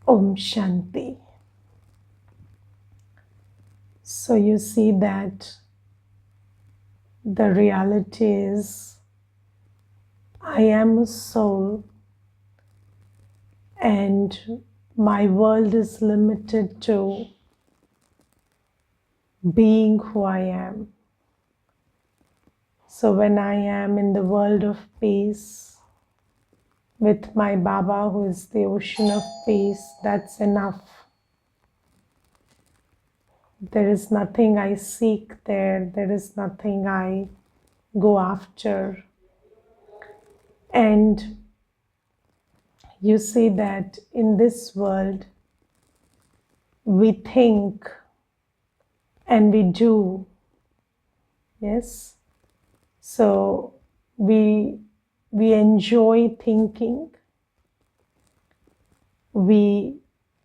Om Shanti. So you see that the reality is I am a soul and my world is limited to being who I am. So when I am in the world of peace with my Baba, who is the ocean of peace, that's enough. There is nothing I seek there, there is nothing I go after. And you see that in this world, we think and we do. Yes. So we enjoy thinking.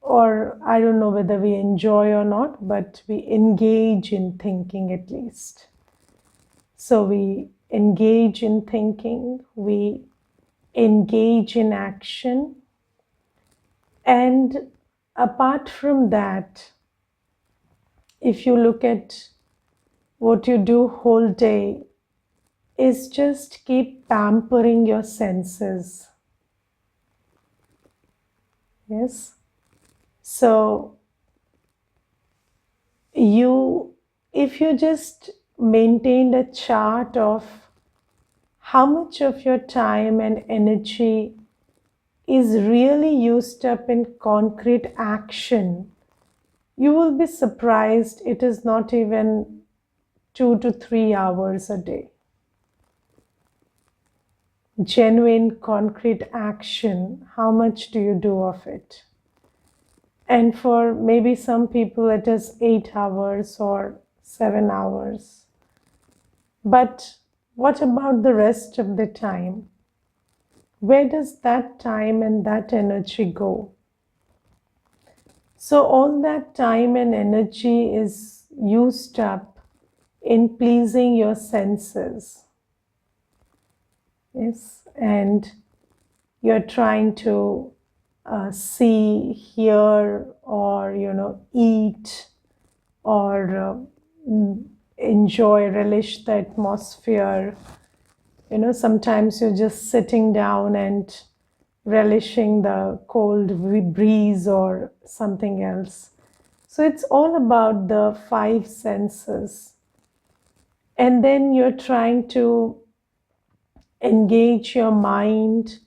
Or I don't know whether we enjoy or not, but we engage in thinking at least. So we engage in thinking, we engage in action, and apart from that, if you look at what you do whole day, is just keep pampering your senses. Yes. So if you just maintained a chart of how much of your time and energy is really used up in concrete action, you will be surprised it is not even 2 to 3 hours a day. Genuine concrete action, how much do you do of it? And for maybe some people it is 8 hours or 7 hours. But what about the rest of the time? Where does that time and that energy go? So all that time and energy is used up in pleasing your senses. Yes, and you're trying to see, hear, or eat, or enjoy, relish the atmosphere. Sometimes you're just sitting down and relishing the cold breeze or something else. So it's all about the 5 senses. And then you're trying to engage your mind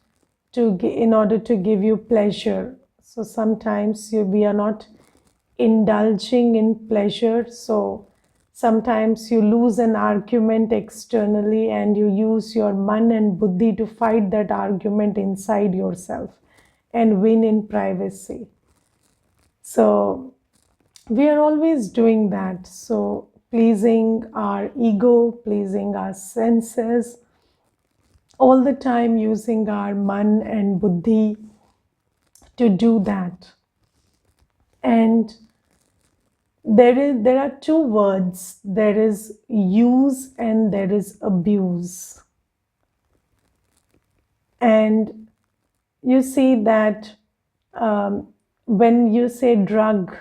in order to give you pleasure. So sometimes we are not indulging in pleasure. So sometimes you lose an argument externally and you use your man and buddhi to fight that argument inside yourself and win in privacy. So we are always doing that. So pleasing our ego, pleasing our senses, all the time using our man and buddhi to do that. And there are 2 words. There is use and there is abuse. And you see that when you say drug,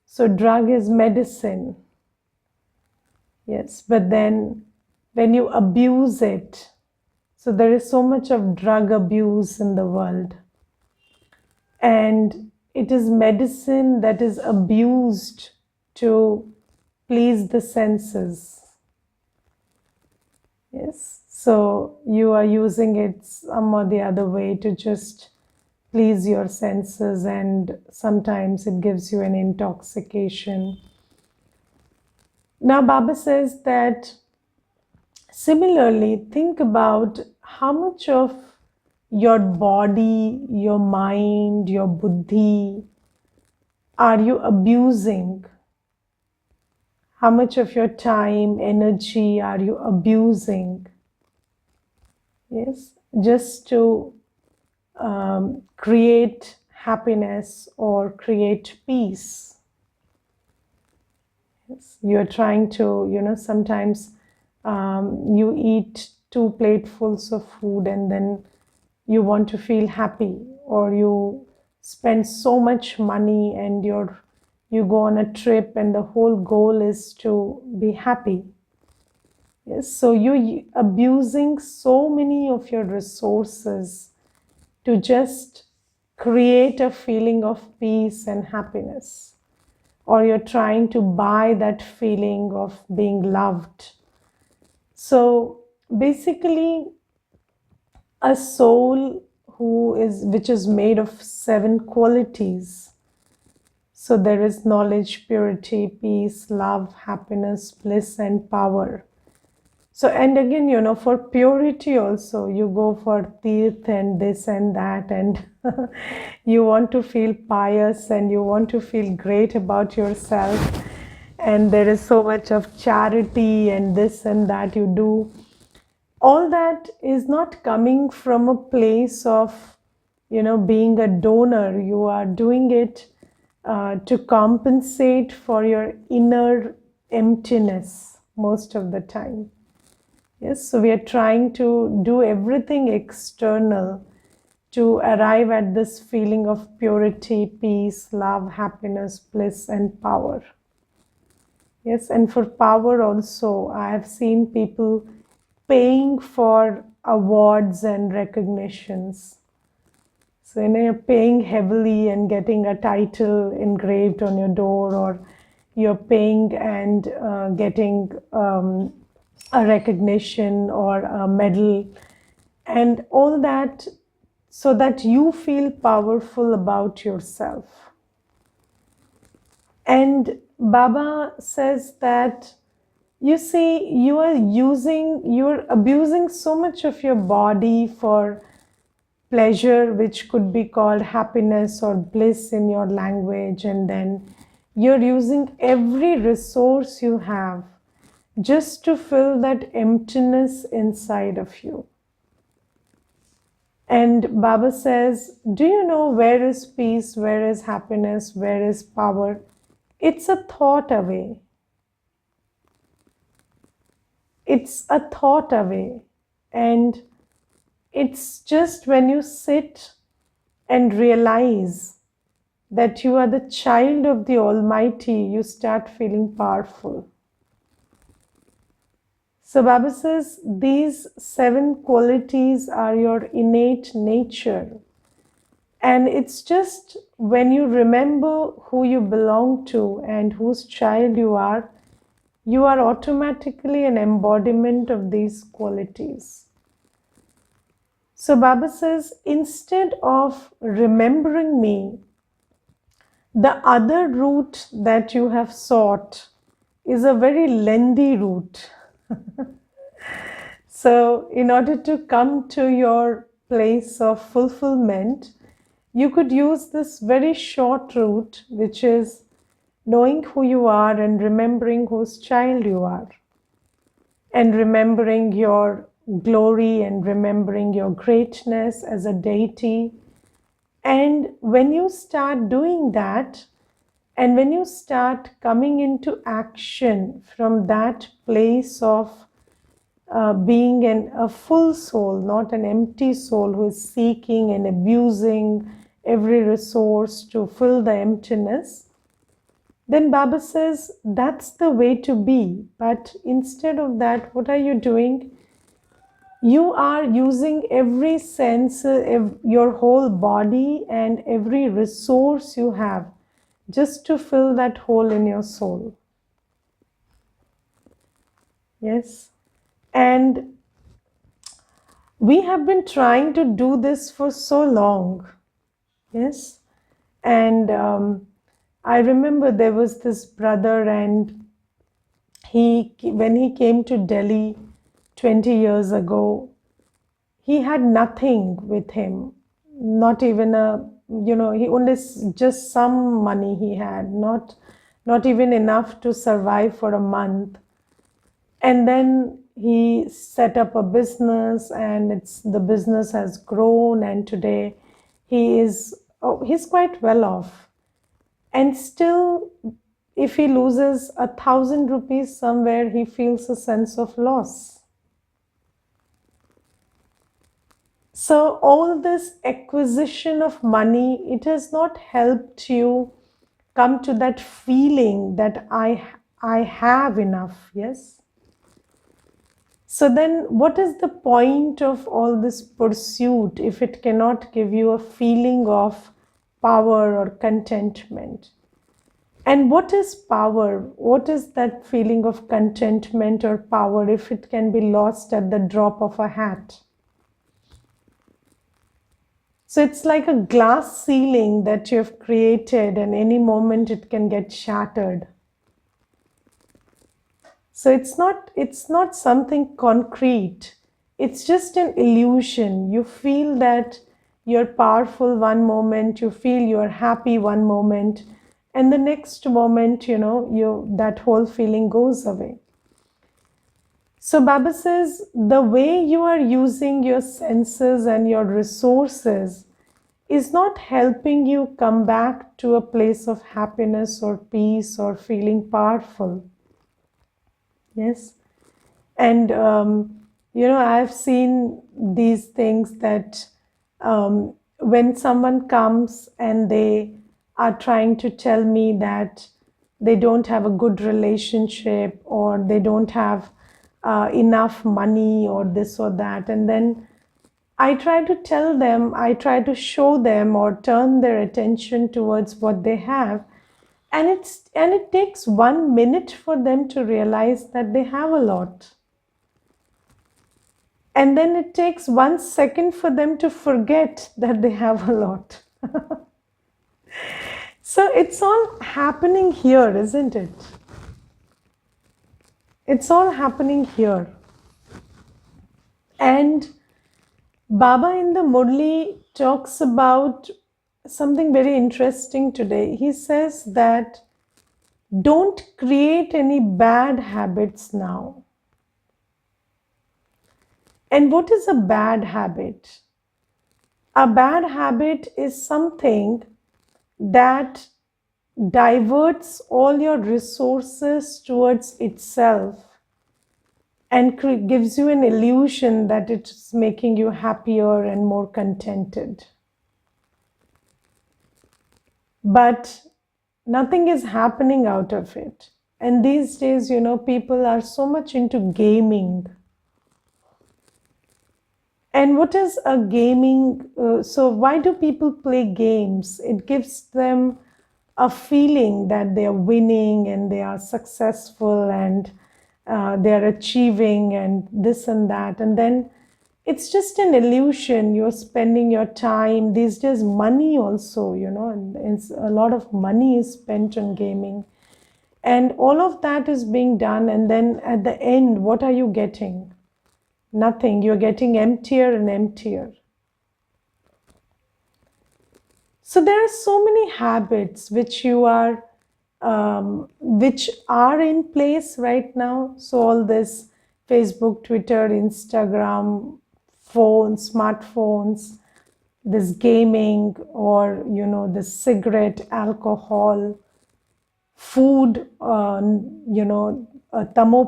so drug is medicine. Yes, but then when you abuse it, so there is so much of drug abuse in the world. And it is medicine that is abused to please the senses. Yes, so you are using it some or the other way to just please your senses, and sometimes it gives you an intoxication. Now Baba says that similarly, think about how much of your body, your mind, your buddhi are you abusing? How much of your time, energy are you abusing? Yes, just to create happiness or create peace. Yes, you're trying to, sometimes you eat 2 platefuls of food and then you want to feel happy, or you spend so much money and you go on a trip and the whole goal is to be happy. Yes, so you're abusing so many of your resources to just create a feeling of peace and happiness, or you're trying to buy that feeling of being loved. So basically, a soul which is made of 7 qualities. So there is knowledge, purity, peace, love, happiness, bliss, and power. So, and again, for purity also, you go for teeth and this and that, and you want to feel pious and you want to feel great about yourself. And there is so much of charity and this and that you do. All that is not coming from a place of, being a donor. You are doing it to compensate for your inner emptiness most of the time. Yes, so we are trying to do everything external to arrive at this feeling of purity, peace, love, happiness, bliss, and power. Yes, and for power also, I have seen people paying for awards and recognitions. So, you're paying heavily and getting a title engraved on your door, or you're paying and getting a recognition or a medal, and all that so that you feel powerful about yourself. And Baba says that, you see, you're abusing so much of your body for pleasure, which could be called happiness or bliss in your language, and then you're using every resource you have just to fill that emptiness inside of you. And Baba says, do you know where is peace, where is happiness, where is power? It's a thought away. It's a thought away. And it's just when you sit and realize that you are the child of the Almighty, you start feeling powerful. So Baba says these 7 qualities are your innate nature. And it's just when you remember who you belong to and whose child you are automatically an embodiment of these qualities. So Baba says, instead of remembering me, the other route that you have sought is a very lengthy route. So, in order to come to your place of fulfillment, you could use this very short route, which is knowing who you are and remembering whose child you are, and remembering your glory and remembering your greatness as a deity. And when you start doing that, and when you start coming into action from that place of being a full soul, not an empty soul who is seeking and abusing every resource to fill the emptiness, then Baba says that's the way to be. But instead of that, what are you doing? You are using every sense, your whole body and every resource you have just to fill that hole in your soul. Yes. And we have been trying to do this for so long. Yes. And I remember there was this brother, and when he came to Delhi 20 years ago, he had nothing with him, not even he only just some money he had, not even enough to survive for a month. And then he set up a business, and the business has grown, and today he's quite well off. And still, if he loses 1,000 rupees somewhere, he feels a sense of loss. So all this acquisition of money, it has not helped you come to that feeling that I have enough. Yes. So then what is the point of all this pursuit if it cannot give you a feeling of power or contentment? And what is power? What is that feeling of contentment or power if it can be lost at the drop of a hat? So it's like a glass ceiling that you have created, and any moment it can get shattered. So it's not something concrete. It's just an illusion. You feel that you're powerful one moment, you feel you're happy one moment, and the next moment, you that whole feeling goes away. So Baba says the way you are using your senses and your resources is not helping you come back to a place of happiness or peace or feeling powerful. Yes. And, I've seen these things that when someone comes and they are trying to tell me that they don't have a good relationship or they don't have enough money or this or that, and then I try to tell them, I try to show them or turn their attention towards what they have. And it takes 1 minute for them to realize that they have a lot. And then it takes 1 second for them to forget that they have a lot. So it's all happening here, isn't it? It's all happening here. And Baba in the Murli talks about something very interesting today. He says that don't create any bad habits now. And what is a bad habit? A bad habit is something that diverts all your resources towards itself and gives you an illusion that it's making you happier and more contented. But nothing is happening out of it. And these days, people are so much into gaming. And what is a gaming? So why do people play games? It gives them a feeling that they are winning and they are successful and they are achieving and this and that. And then it's just an illusion. You're spending your time. These days, money also, and it's a lot of money is spent on gaming. And all of that is being done. And then at the end, what are you getting? Nothing. You're getting emptier and emptier. So there are so many habits which are in place right now. So all this Facebook, Twitter, Instagram, phones, smartphones, this gaming, or the cigarette, alcohol, food, tamo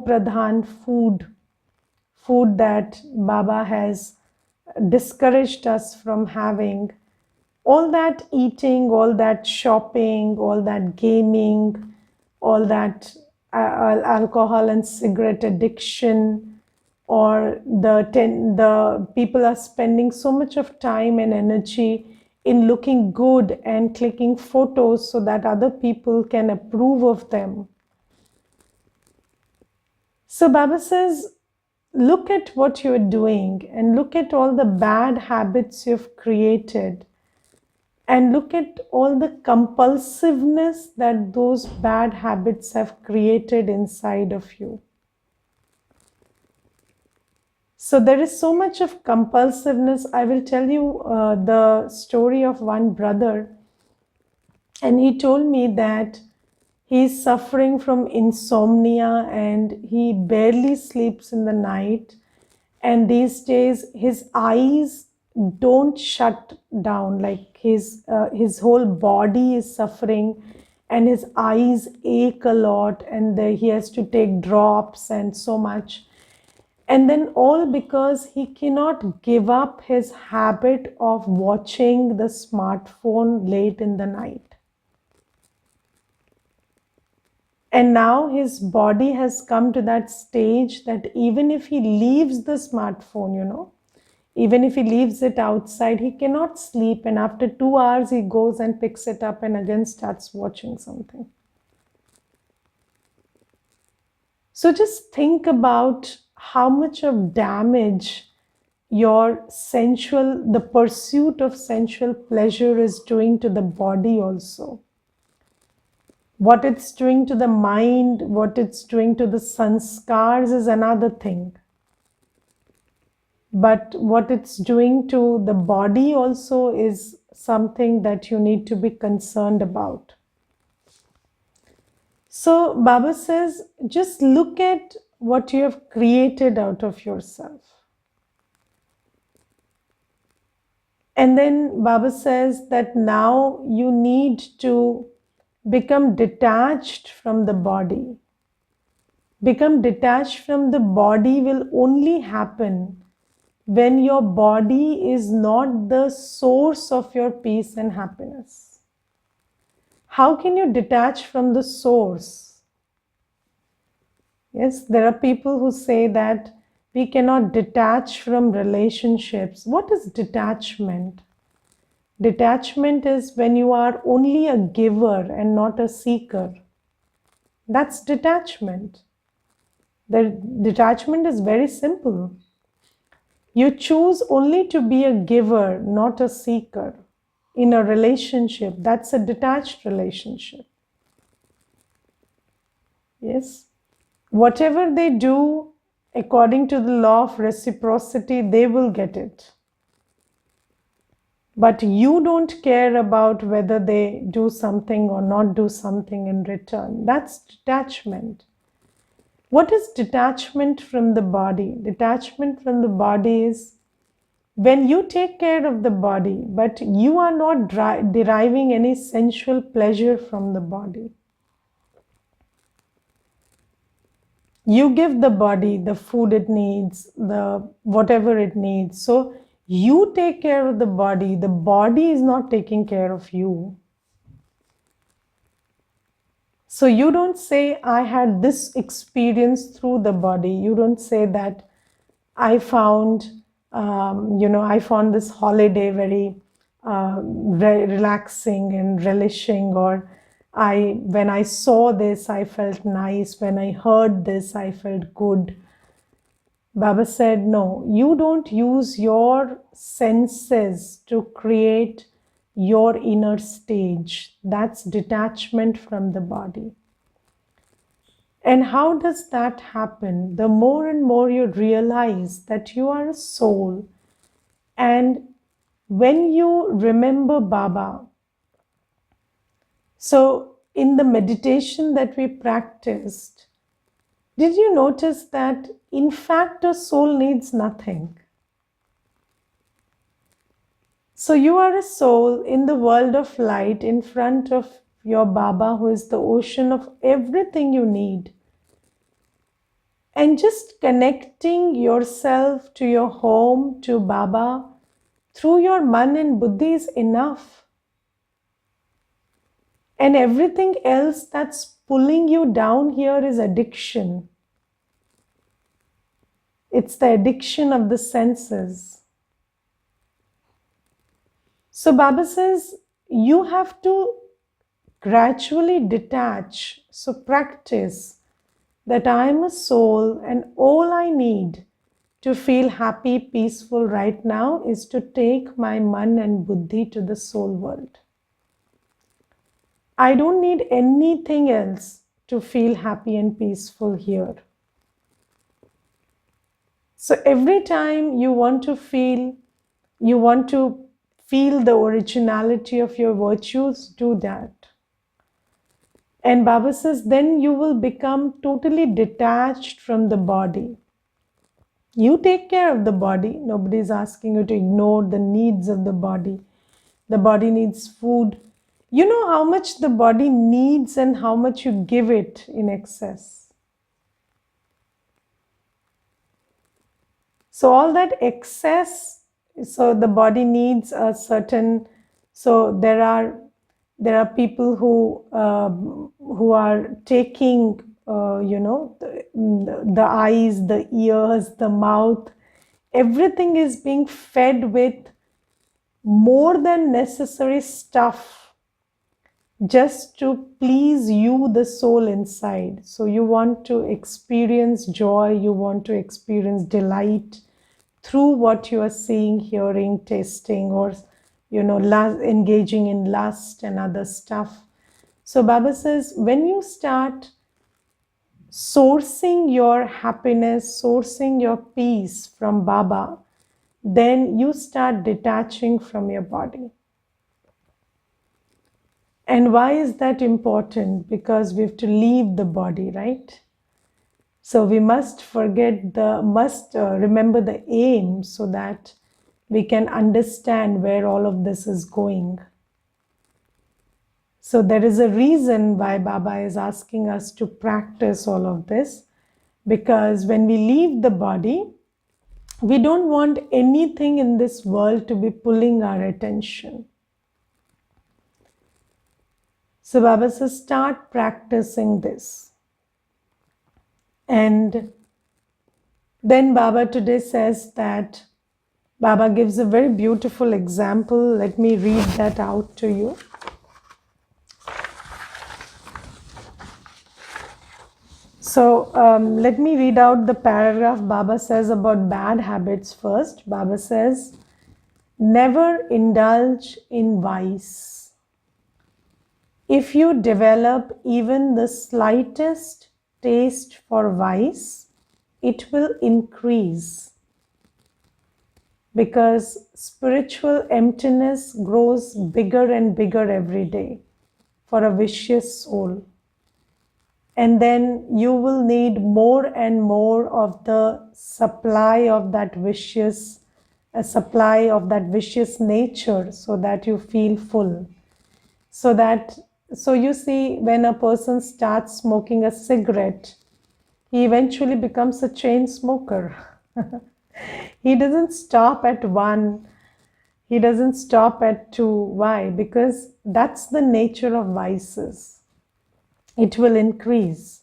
pradhan food that Baba has discouraged us from having. All that eating, all that shopping, all that gaming, all that alcohol and cigarette addiction, or the people are spending so much of time and energy in looking good and clicking photos so that other people can approve of them. So Baba says, look at what you're doing and look at all the bad habits you've created. And look at all the compulsiveness that those bad habits have created inside of you. So there is so much of compulsiveness. I will tell you the story of one brother. And he told me that he's suffering from insomnia and he barely sleeps in the night. And these days his eyes don't shut down, like his whole body is suffering and his eyes ache a lot, and he has to take drops and so much. And then all because he cannot give up his habit of watching the smartphone late in the night. And now his body has come to that stage that even if he leaves the smartphone, even if he leaves it outside, he cannot sleep. And after 2 hours, he goes and picks it up and again starts watching something. So just think about how much of damage the pursuit of sensual pleasure is doing to the body also. What it's doing to the mind, what it's doing to the sanskars is another thing. But what it's doing to the body also is something that you need to be concerned about. So Baba says, just look at what you have created out of yourself. And then Baba says that now you need to become detached from the body. Become detached from the body will only happen when your body is not the source of your peace and happiness. How can you detach from the source? Yes, there are people who say that we cannot detach from relationships. What is detachment? Detachment is when you are only a giver and not a seeker. That's detachment. The detachment is very simple. You choose only to be a giver, not a seeker. In a relationship, that's a detached relationship. Yes. Whatever they do, according to the law of reciprocity, they will get it. But you don't care about whether they do something or not do something in return. That's detachment. What is detachment from the body? Detachment from the body is when you take care of the body, but you are not deriving any sensual pleasure from the body. You give the body the food it needs, the whatever it needs. So you take care of the body. The body is not taking care of you. So you don't say, I had this experience through the body. You don't say that I found, I found this holiday very relaxing and relishing, or when I saw this, I felt nice. When I heard this, I felt good. Baba said, no, you don't use your senses to create your inner stage. That's detachment from the body. And how does that happen? The more and more you realize that you are a soul, and when you remember Baba, so in the meditation that we practiced, did you notice that in fact a soul needs nothing? So you are a soul in the world of light in front of your Baba, who is the ocean of everything you need. And just connecting yourself to your home, to Baba, through your man and buddhi is enough. And everything else that's pulling you down here is addiction. It's the addiction of the senses. So Baba says, you have to gradually detach. So practice that I am a soul and all I need to feel happy, peaceful right now is to take my man and buddhi to the soul world. I don't need anything else to feel happy and peaceful here. So every time you want to feel the originality of your virtues, do that. And Baba says, then you will become totally detached from the body. You take care of the body. Nobody is asking you to ignore the needs of the body. The body needs food. You know how much the body needs and how much you give it in excess. So all that excess, so the body needs a certain, so there are people who are taking, the eyes, the ears, the mouth, everything is being fed with more than necessary stuff just to please you, the soul inside. So you want to experience joy, you want to experience delight through what you are seeing, hearing, tasting, or engaging in lust and other stuff. So Baba says, when you start sourcing your happiness, sourcing your peace from Baba, then you start detaching from your body. And why is that important? Because we have to leave the body, right? So we must remember the aim so that we can understand where all of this is going. So there is a reason why Baba is asking us to practice all of this, because when we leave the body, we don't want anything in this world to be pulling our attention. So Baba says, start practicing this. And then Baba today says that, Baba gives a very beautiful example. Let me read that out to you. So let me read out the paragraph Baba says about bad habits first. Baba says, never indulge in vice. If you develop even the slightest taste for vice, it will increase, because spiritual emptiness grows bigger and bigger every day for a vicious soul. And then you will need more and more of the supply of that vicious, a supply of that vicious nature, so that you feel full. So you see, when a person starts smoking a cigarette, he eventually becomes a chain smoker. He doesn't stop at one, he doesn't stop at two. Why? Because that's the nature of vices. It will increase.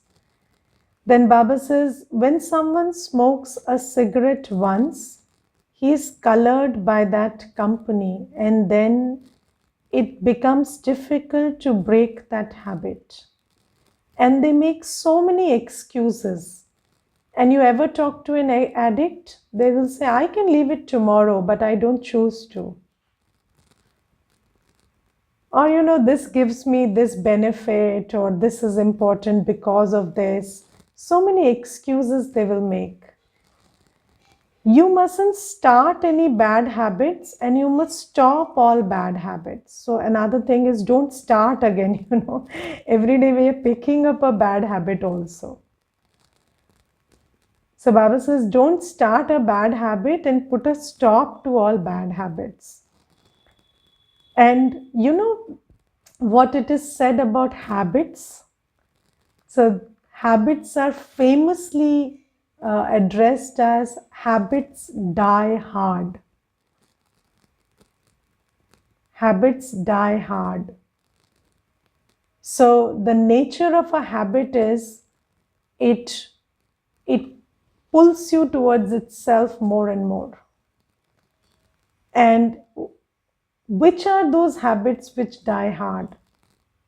Then Baba says, when someone smokes a cigarette once, he is colored by that company, and then it becomes difficult to break that habit. And they make so many excuses. And you ever talk to an addict, they will say, I can leave it tomorrow, but I don't choose to. Or, this gives me this benefit, or this is important because of this. So many excuses they will make. You mustn't start any bad habits, and you must stop all bad habits. So another thing is, don't start again. Every day we are picking up a bad habit also. So Baba says, don't start a bad habit and put a stop to all bad habits. And you know what it is said about habits? So habits are famously addressed as habits die hard. Habits die hard. So the nature of a habit is it pulls you towards itself more and more. And which are those habits which die hard?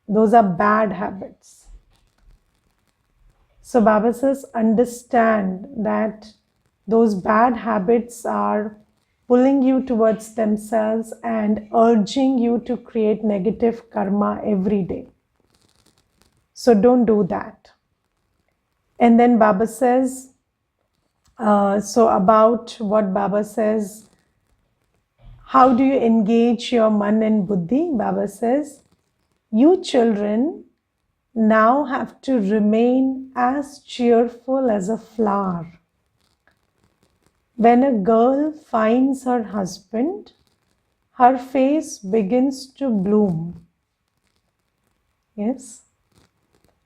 Those are bad habits. So Baba says, understand that those bad habits are pulling you towards themselves and urging you to create negative karma every day. So don't do that. And then Baba says, so about what Baba says, how do you engage your man and buddhi? Baba says, you children now have to remain as cheerful as a flower. When a girl finds her husband, her face begins to bloom. Yes.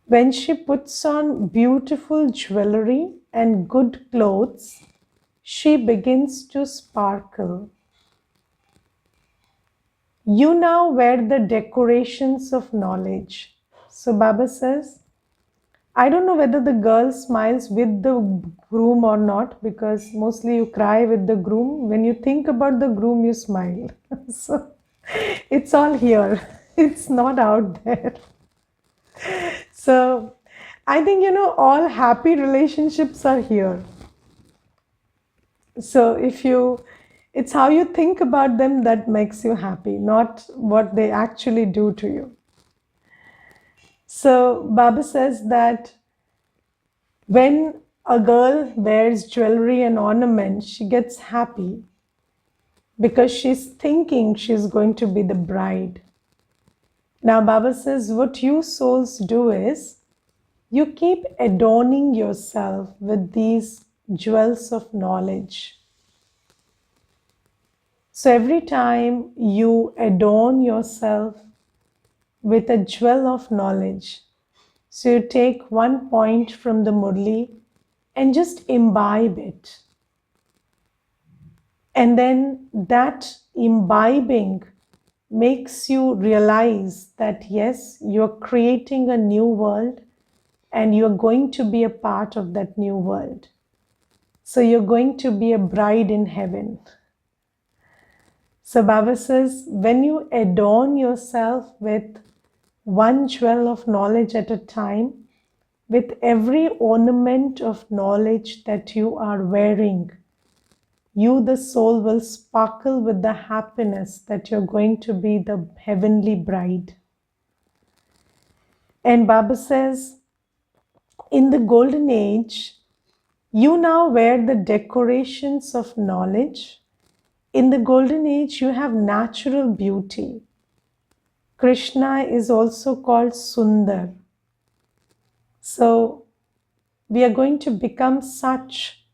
When she puts on beautiful jewelry and good clothes, she begins to sparkle. You now wear the decorations of knowledge. So Baba says, I don't know whether the girl smiles with the groom or not, because mostly you cry with the groom. When you think about the groom, you smile. So it's all here, it's not out there. So I think, all happy relationships are here. So it's how you think about them that makes you happy, not what they actually do to you. So Baba says that when a girl wears jewelry and ornaments, she gets happy because she's thinking she's going to be the bride. Now Baba says what you souls do is you keep adorning yourself with these jewels of knowledge. So every time you adorn yourself with a jewel of knowledge, so you take one point from the Murli and just imbibe it. And then that imbibing makes you realize that yes, you're creating a new world and you're going to be a part of that new world. So you're going to be a bride in heaven. So Baba says, when you adorn yourself with one jewel of knowledge at a time, with every ornament of knowledge that you are wearing, you, the soul, will sparkle with the happiness that you're going to be the heavenly bride. And Baba says, in the golden age, you now wear the decorations of knowledge. In the golden age, you have natural beauty. Krishna is also called Sundar. So we are going to become such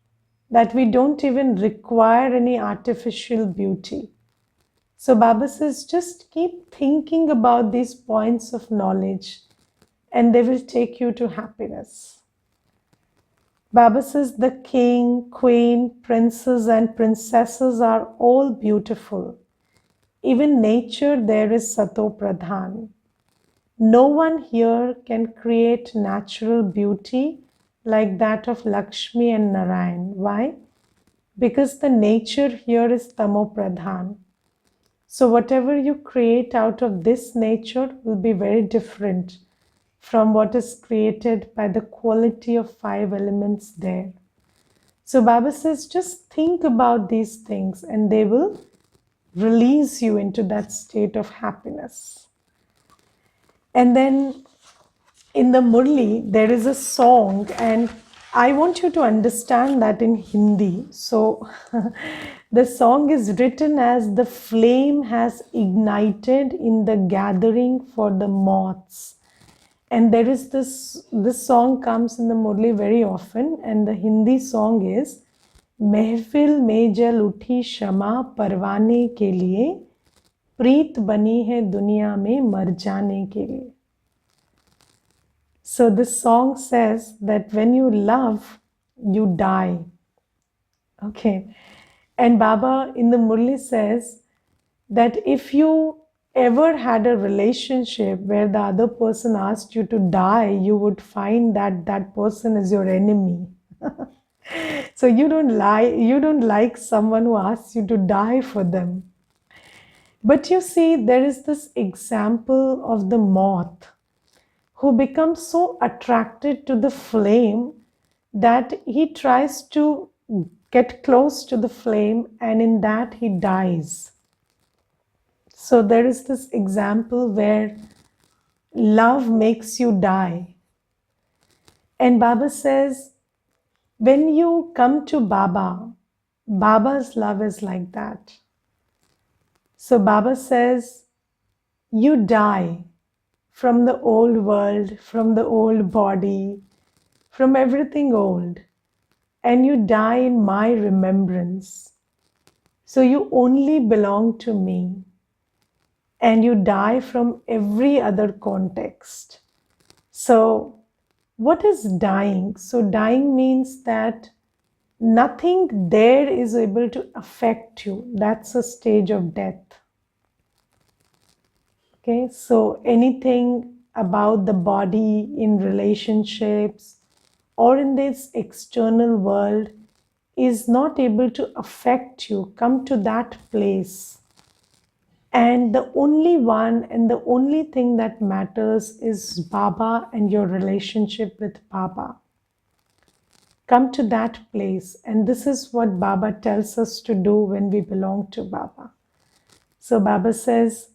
that we don't even require any artificial beauty. So Baba says, just keep thinking about these points of knowledge and they will take you to happiness. Baba says the king, queen, princes and princesses are all beautiful. Even nature there is Sato Pradhan. No one here can create natural beauty like that of Lakshmi and Narayan. Why? Because the nature here is Tamo Pradhan. So whatever you create out of this nature will be very different from what is created by the quality of 5 elements there. So Baba says, just think about these things and they will release you into that state of happiness. And then in the Murli, there is a song, and I want you to understand that in Hindi. So the song is written as the flame has ignited in the gathering for the moths. And there is this song comes in the Murli very often, and the Hindi song is महफिल में जल उठी शमा परवाने के लिए प्रीत बनी है दुनिया में मर जाने के लिए. So this song says that when you love, you die. Okay. And Baba in the Murli says that if you ever had a relationship where the other person asked you to die, you would find that that person is your enemy. So you don't like someone who asks you to die for them. But you see, there is this example of the moth who becomes so attracted to the flame that he tries to get close to the flame, and in that he dies. So there is this example where love makes you die. And Baba says, when you come to Baba, Baba's love is like that. So Baba says, you die from the old world, from the old body, from everything old, and you die in my remembrance. So you only belong to me, and you die from every other context. So what is dying? So dying means that nothing there is able to affect you. That's a stage of death. Okay, so anything about the body in relationships or in this external world is not able to affect you. Come to that place. And the only one and the only thing that matters is Baba and your relationship with Baba. Come to that place. And this is what Baba tells us to do when we belong to Baba. So Baba says,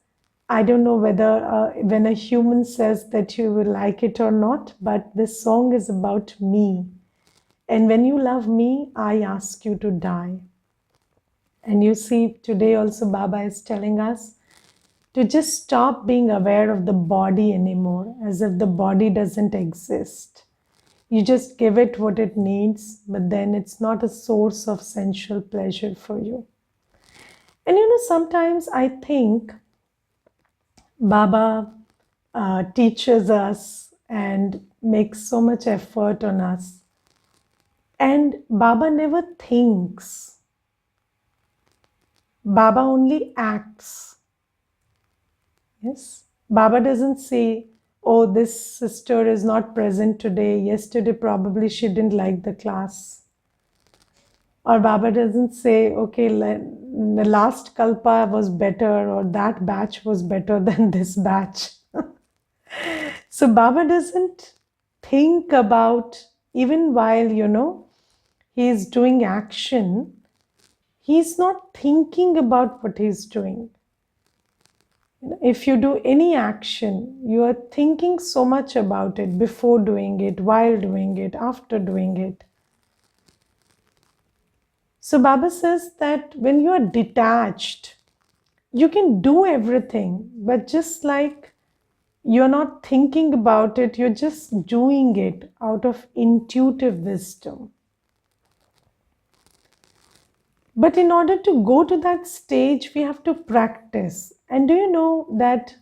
I don't know whether when a human says that you will like it or not, but this song is about me. And when you love me, I ask you to die. And you see, today also Baba is telling us to just stop being aware of the body anymore, as if the body doesn't exist. You just give it what it needs, but then it's not a source of sensual pleasure for you. And sometimes I think Baba teaches us and makes so much effort on us. And Baba never thinks. Baba only acts. Yes. Baba doesn't say, oh, this sister is not present today. Yesterday, probably she didn't like the class. Or Baba doesn't say, okay, the last Kalpa was better, or that batch was better than this batch. So Baba doesn't think about, even while, he's doing action, he's not thinking about what he's doing. If you do any action, you are thinking so much about it before doing it, while doing it, after doing it. So Baba says that when you are detached, you can do everything, but just like you're not thinking about it, you're just doing it out of intuitive wisdom. But in order to go to that stage, we have to practice. And do you know that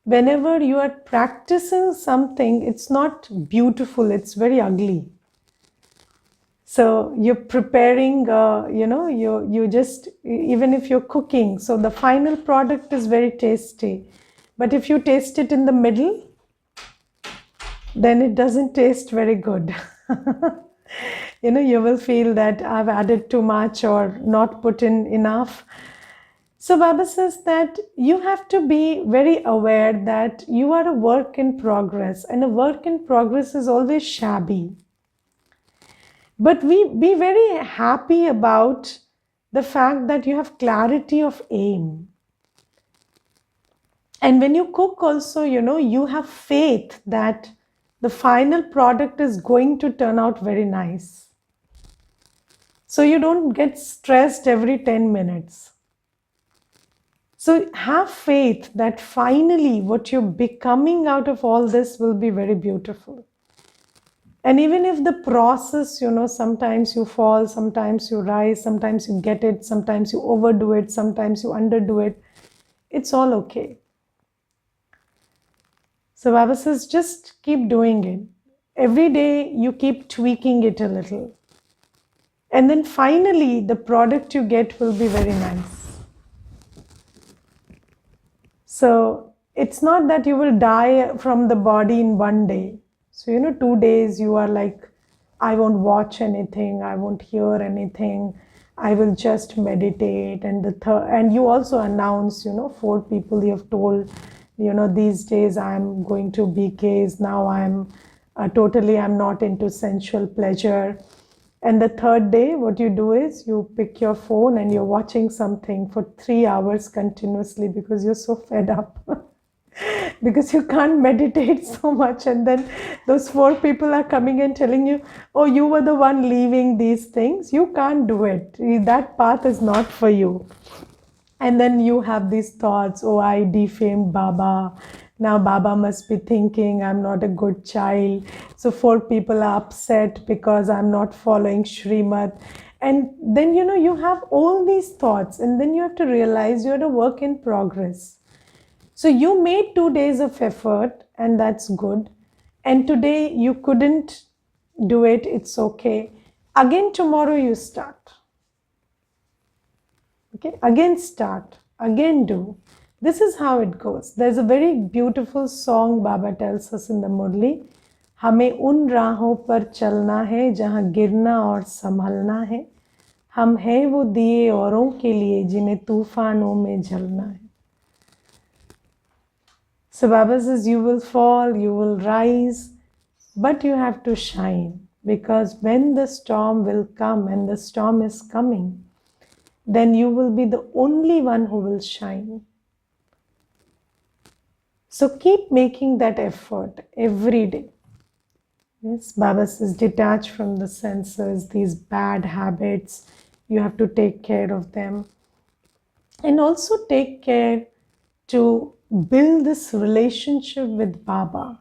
whenever you are practicing something, it's not beautiful, it's very ugly. So you're preparing, you just, even if you're cooking, so the final product is very tasty. But if you taste it in the middle, then it doesn't taste very good. You will feel that I've added too much or not put in enough. So Baba says that you have to be very aware that you are a work in progress, and a work in progress is always shabby. But we be very happy about the fact that you have clarity of aim. And when you cook also, you have faith that the final product is going to turn out very nice. So you don't get stressed every 10 minutes. So have faith that finally what you're becoming out of all this will be very beautiful. And even if the process, sometimes you fall, sometimes you rise, sometimes you get it, sometimes you overdo it, sometimes you underdo it, it's all okay. So Baba says, just keep doing it. Every day you keep tweaking it a little. And then finally the product you get will be very nice. So it's not that you will die from the body in one day. So, 2 days you are like, I won't watch anything, I won't hear anything, I will just meditate. And and you also announce, 4 people you have told, these days I'm going to BKs, now I'm not into sensual pleasure. And the third day, what you do is you pick your phone and you're watching something for 3 hours continuously because you're so fed up. Because you can't meditate so much, and then those 4 people are coming and telling you, oh, you were the one leaving these things, you can't do it, that path is not for you. And then you have these thoughts, oh, I defamed Baba, now Baba must be thinking I'm not a good child, so 4 people are upset because I'm not following Shrimad. And then you have all these thoughts, and then you have to realize you're a work in progress. So you made 2 days of effort, and that's good. And today you couldn't do it, it's okay. Again, tomorrow you start. Okay, again start, again do. This is how it goes. There's a very beautiful song Baba tells us in the Murli. हमें उन राहों पर चलना है जहाँ गिरना और संभलना है. हम हैं वो दिए औरों के लिए जिन्हें तूफानों में जलना है. So Baba says you will fall, you will rise, but you have to shine, because when the storm will come, and the storm is coming, then you will be the only one who will shine. So keep making that effort every day. Yes, Baba says detach from the senses, these bad habits. You have to take care of them. And also take care to build this relationship with Baba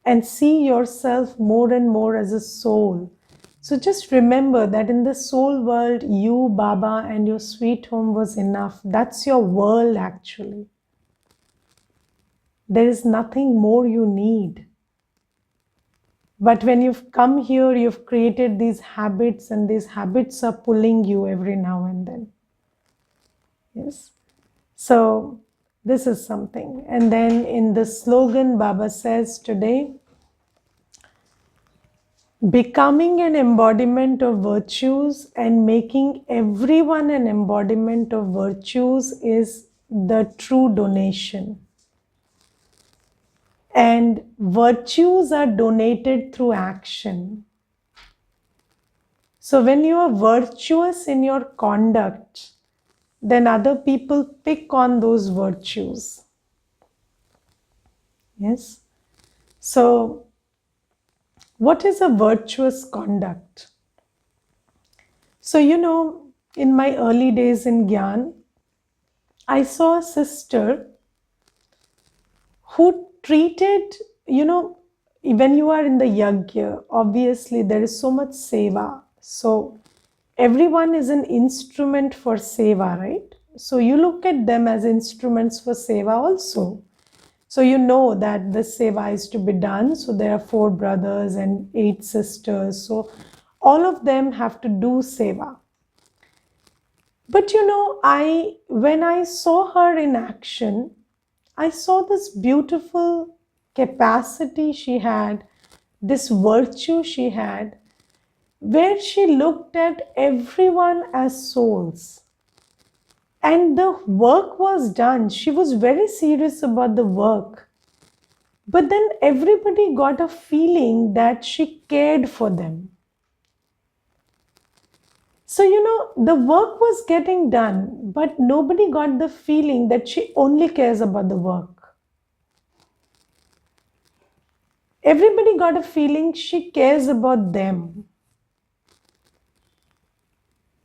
and see yourself more and more as a soul. So just remember that in the soul world, you, Baba, and your sweet home was enough. That's your world actually. There is nothing more you need. But when you've come here, you've created these habits, and these habits are pulling you every now and then. Yes. So this is something. And then in the slogan, Baba says today, becoming an embodiment of virtues and making everyone an embodiment of virtues is the true donation. And virtues are donated through action. So when you are virtuous in your conduct, then other people pick on those virtues. Yes. So what is a virtuous conduct? So, in my early days in Gyan, I saw a sister who treated, when you are in the yajna, obviously there is so much seva. So everyone is an instrument for seva, right? So you look at them as instruments for seva also. So you know that the seva is to be done. So there are 4 brothers and 8 sisters. So all of them have to do seva. But when I saw her in action, I saw this beautiful capacity she had, this virtue she had, where she looked at everyone as souls. And the work was done. She was very serious about the work. But then everybody got a feeling that she cared for them. So, the work was getting done, but nobody got the feeling that she only cares about the work. Everybody got a feeling she cares about them.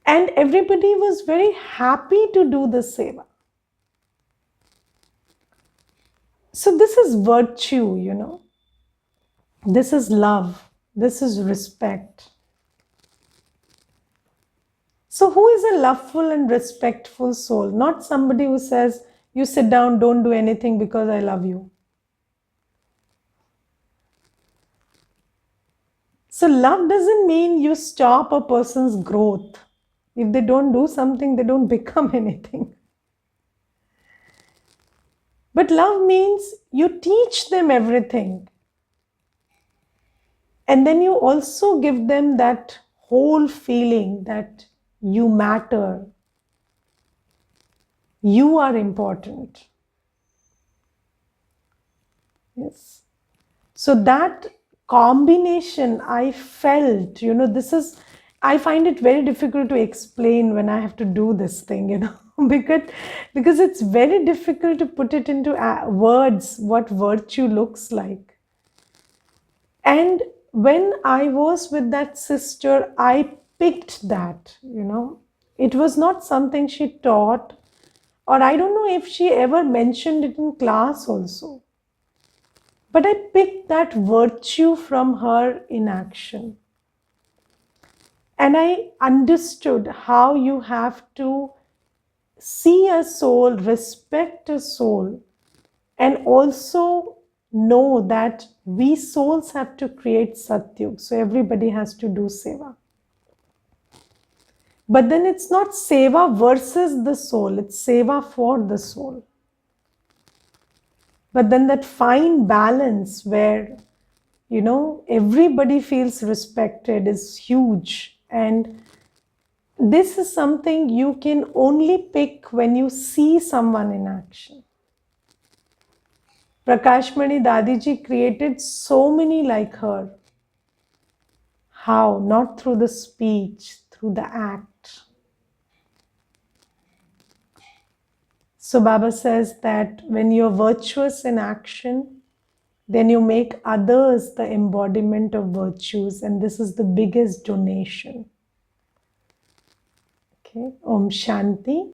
And everybody was very happy to do the seva. So this is virtue. This is love. This is respect. So who is a loveful and respectful soul? Not somebody who says, you sit down, don't do anything because I love you. So love doesn't mean you stop a person's growth. If they don't do something, they don't become anything. But love means you teach them everything. And then you also give them that whole feeling that you matter. You are important. Yes. So that combination I felt, I find it very difficult to explain when I have to do this thing, because it's very difficult to put it into words what virtue looks like. And when I was with that sister, I picked that, It was not something she taught, or I don't know if she ever mentioned it in class also. But I picked that virtue from her in action. And I understood how you have to see a soul, respect a soul, and also know that we souls have to create satyug. So everybody has to do seva. But then it's not seva versus the soul, it's seva for the soul. But then that fine balance where, everybody feels respected is huge. And this is something you can only pick when you see someone in action. Prakashmani Dadiji created so many like her. How? Not through the speech, through the act. So Baba says that when you're virtuous in action, then you make others the embodiment of virtues, and this is the biggest donation. Okay, Om Shanti.